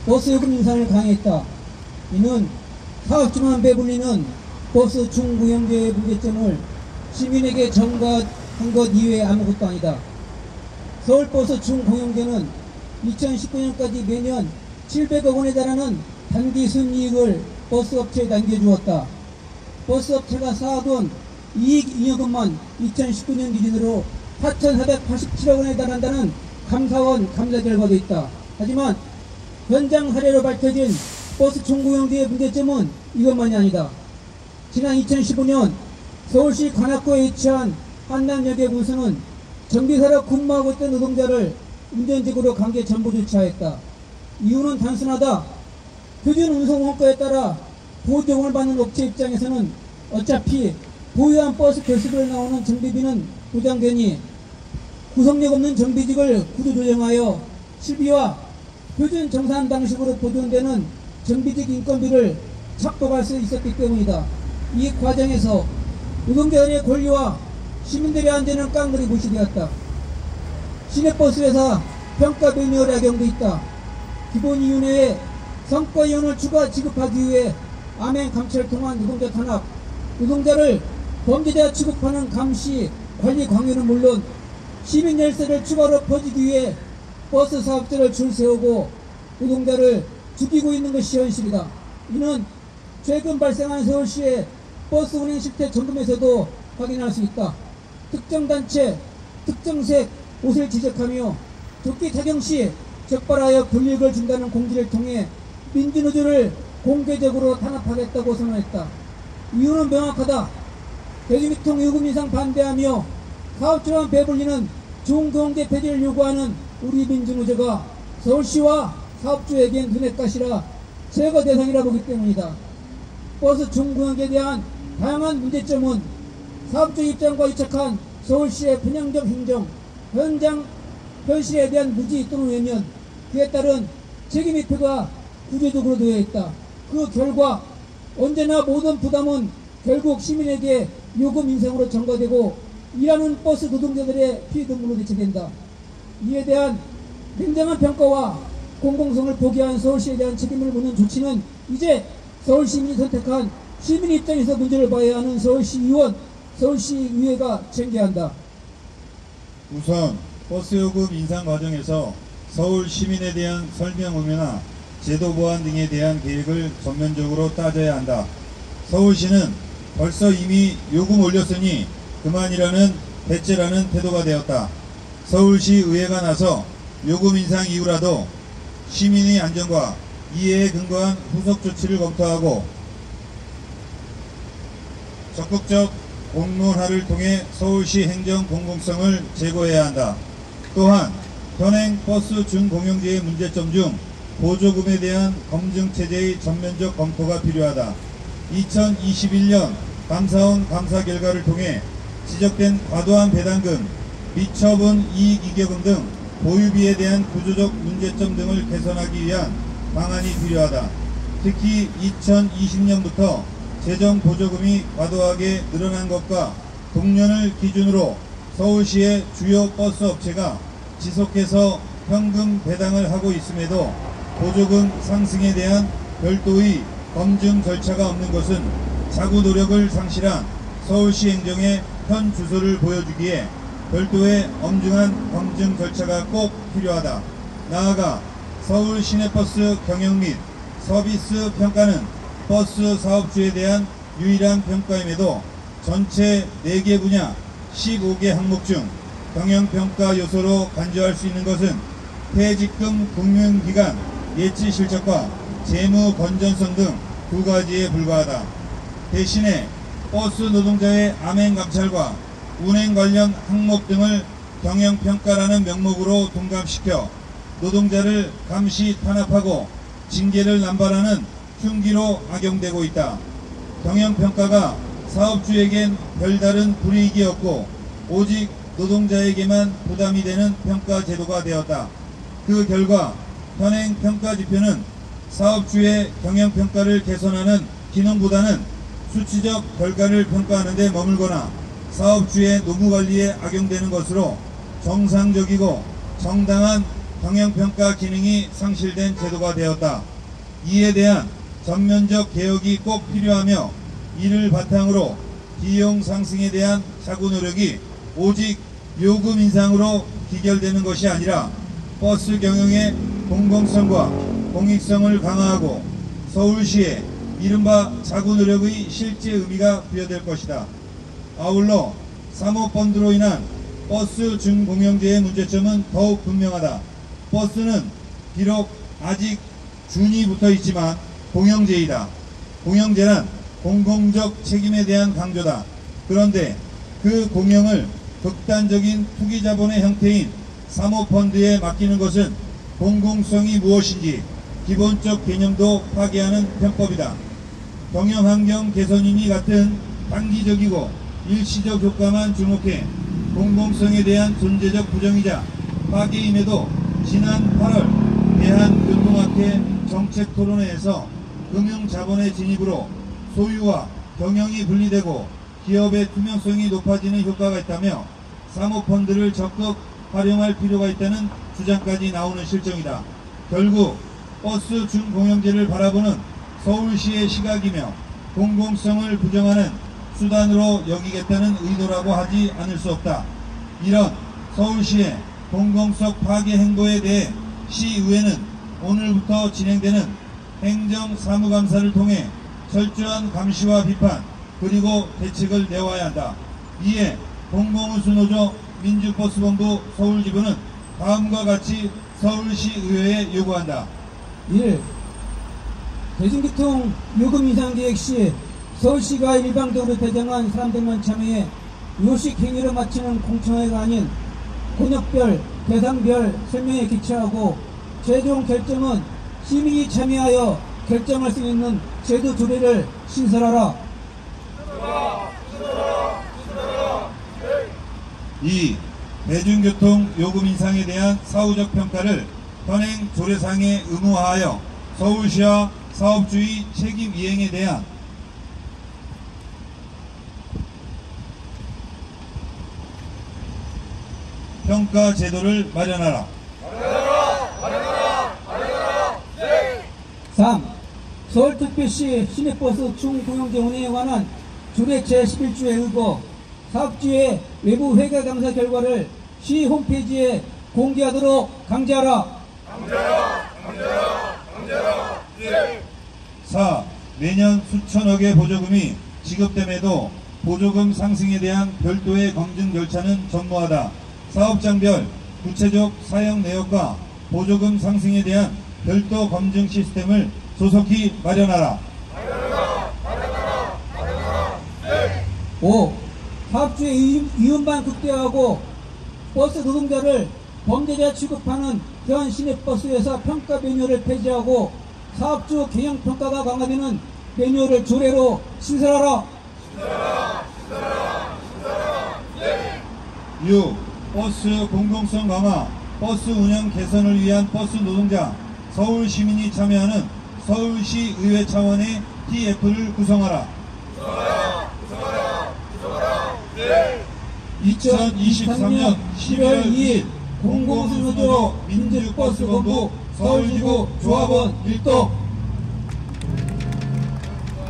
버스 요금 인상을 강행했다. 이는 사업주만 배불리는 버스 중고용제의 문제점을 시민에게 전가한 것 이외에 아무것도 아니다. 서울버스 중고용제는 2019년까지 매년 700억 원에 달하는 단기 순이익을 버스업체에 남겨주었다. 버스업체가 쌓아둔 이익 잉여금만 2019년 기준으로 4,487억 원에 달한다는 감사원 감사 결과도 있다. 하지만 현장 사례로 밝혀진 버스 중고용제의 문제점은 이것만이 아니다. 지난 2015년 서울시 관악구에 위치한 한남여객운수는 정비사로 근무하고 있던 노동자를 운전직으로 강제 전부 조치하였다. 이유는 단순하다. 표준 운송 원가에 따라 보조금을 받는 업체 입장에서는 어차피 보유한 버스 결식을 나오는 정비비는 보장되니 구속력 없는 정비직을 구조조정하여 실비와 표준 정산 방식으로 보존되는 정비직 인건비를 착복할 수 있었기 때문이다. 이 과정에서 노동자들의 권리와 시민들의 안전은 깡그리 무시되었다. 시내버스회사 평가 매뉴얼의 악용도 있다. 기본 이윤 외에 성과 이윤을 추가 지급하기 위해 암행 감찰을 통한 노동자 탄압, 노동자를 범죄자 취급하는 감시, 관리 강요는 물론 시민 열세를 추가로 퍼지기 위해 버스 사업자를 줄 세우고 노동자를 죽이고 있는 것이 현실이다. 이는 최근 발생한 서울시의 버스 운행 실태 점검에서도 확인할 수 있다. 특정 단체, 특정색 옷을 지적하며 조끼 착용 시 적발하여 불이익을 준다는 공지를 통해 민주노조를 공개적으로 탄압하겠다고 선언했다. 이유는 명확하다. 대중교통 요금 인상 반대하며 사업주만 배불리는 중고용제 폐지를 요구하는 우리 민주노조가 서울시와 사업주에겐 눈엣 가시라 제거 대상이라 보기 때문이다. 버스 중고용제에 대한 다양한 문제점은 사업주 입장과 유착한 서울시의 편향적 행정, 현실에 대한 무지 또는 외면, 그에 따른 책임 회피가 구조적으로 되어 있다. 그 결과 언제나 모든 부담은 결국 시민에게 요금 인상으로 전가되고 일하는 버스 노동자들의 피눈물로 대체된다. 이에 대한 냉정한 평가와 공공성을 포기한 서울시에 대한 책임을 묻는 조치는 이제 서울시민이 선택한 시민 입장에서 문제를 봐야 하는 서울시의원, 서울시의회가 챙겨야 한다. 우선 버스요금 인상 과정에서 서울 시민에 대한 설명 의무나 제도 보완 등에 대한 계획을 전면적으로 따져야 한다. 서울시는 벌써 이미 요금 올렸으니 그만이라는 대체라는 태도가 되었다. 서울시의회가 나서 요금 인상 이후라도 시민의 안전과 이해에 근거한 후속 조치를 검토하고 적극적 공론화를 통해 서울시 행정 공공성을 제고해야 한다. 또한 현행 버스 중공용제의 문제점 중 보조금에 대한 검증체제의 전면적 검토가 필요하다. 2021년 감사원 감사 결과를 통해 지적된 과도한 배당금, 미처분 이익 이격금 등 보유비에 대한 구조적 문제점 등을 개선하기 위한 방안이 필요하다. 특히 2020년부터 재정 보조금이 과도하게 늘어난 것과 동년을 기준으로 서울시의 주요 버스 업체가 지속해서 현금 배당을 하고 있음에도 보조금 상승에 대한 별도의 검증 절차가 없는 것은 자구 노력을 상실한 서울시 행정의 현 주소를 보여주기에 별도의 엄중한 검증 절차가 꼭 필요하다. 나아가 서울 시내버스 경영 및 서비스 평가는 버스 사업주에 대한 유일한 평가임에도 전체 4개 분야 15개 항목 중 경영평가 요소로 간주할 수 있는 것은 퇴직금 금융기간 예치 실적과 재무 건전성 등 2가지에 불과하다. 대신에 버스 노동자의 암행 감찰과 운행 관련 항목 등을 경영평가라는 명목으로 동감시켜 노동자를 감시 탄압하고 징계를 남발하는 흉기로 악용되고 있다. 경영평가가 사업주에겐 별다른 불이익이 없고 오직 노동자에게만 부담이 되는 평가 제도가 되었다. 그 결과 현행 평가지표는 사업주의 경영평가를 개선하는 기능보다는 수치적 결과를 평가하는 데 머물거나 사업주의 노무관리에 악용되는 것으로 정상적이고 정당한 경영평가 기능이 상실된 제도가 되었다. 이에 대한 전면적 개혁이 꼭 필요하며 이를 바탕으로 비용 상승에 대한 자구 노력이 오직 요금 인상으로 기결되는 것이 아니라 버스 경영의 공공성과 공익성을 강화하고 서울시의 이른바 자구 노력의 실제 의미가 부여될 것이다. 아울러 사모펀드로 인한 버스 준공영제의 문제점은 더욱 분명하다. 버스는 비록 아직 준이 붙어 있지만 공영제이다. 공영제란 공공적 책임에 대한 강조다. 그런데 그 공영을 극단적인 투기자본의 형태인 사모펀드에 맡기는 것은 공공성이 무엇인지 기본적 개념도 파괴하는 편법이다. 경영환경 개선이니 같은 단기적이고 일시적 효과만 주목해 공공성에 대한 존재적 부정이자 파괴임에도 지난 8월 대한교통학회 정책토론회에서 금융자본의 진입으로 소유와 경영이 분리되고 기업의 투명성이 높아지는 효과가 있다며 사모펀드를 적극 활용할 필요가 있다는 주장까지 나오는 실정이다. 결국 버스 준공영제를 바라보는 서울시의 시각이며 공공성을 부정하는 수단으로 여기겠다는 의도라고 하지 않을 수 없다. 이런 서울시의 공공성 파괴 행보에 대해 시의회는 오늘부터 진행되는 행정사무감사를 통해 철저한 감시와 비판 그리고 대책을 내와야 한다. 이에 공공운수노조 민주버스본부 서울지부는 다음과 같이 서울시의회에 요구한다. 1. 대중교통 요금 인상 계획 시 서울시가 일방적으로 배정한 사람들만 참여해 요식 행위를 마치는 공청회가 아닌 권역별, 대상별 설명에 기초하고 최종 결정은 시민이 참여하여 결정할 수 있는 제도 조례를 신설하라. 2. 대중교통 요금 인상에 대한 사후적 평가를 현행 조례상에 의무화하여 서울시와 사업주의 책임 이행에 대한 평가 제도를 마련하라. 3. 서울특별시 시내버스 준공영제 운행에 관한 조례 제11조에 의거 사업주의 외부 회계 감사 결과를 시 홈페이지에 공개하도록 강제하라. 4. 매년 수천억의 보조금이 지급됨에도 보조금 상승에 대한 별도의 검증 절차는 전무하다. 사업장별 구체적 사용 내역과 보조금 상승에 대한 별도 검증 시스템을 조속히 마련하라. 5. 사업주의 이윤만 극대화하고 버스 노동자를 범죄자 취급하는 현 시내버스회사 평가 매뉴얼을 폐지하고 사업주 경영평가가 강화되는 매뉴얼을 조례로 신설하라. 6. 버스 공공성 강화, 버스 운영 개선을 위한 버스 노동자, 서울 시민이 참여하는 서울시 의회 차원의 TF를 구성하라. 2023년 11월 2일 공공운수노조 민주버스본부 서울지부 조합원 일동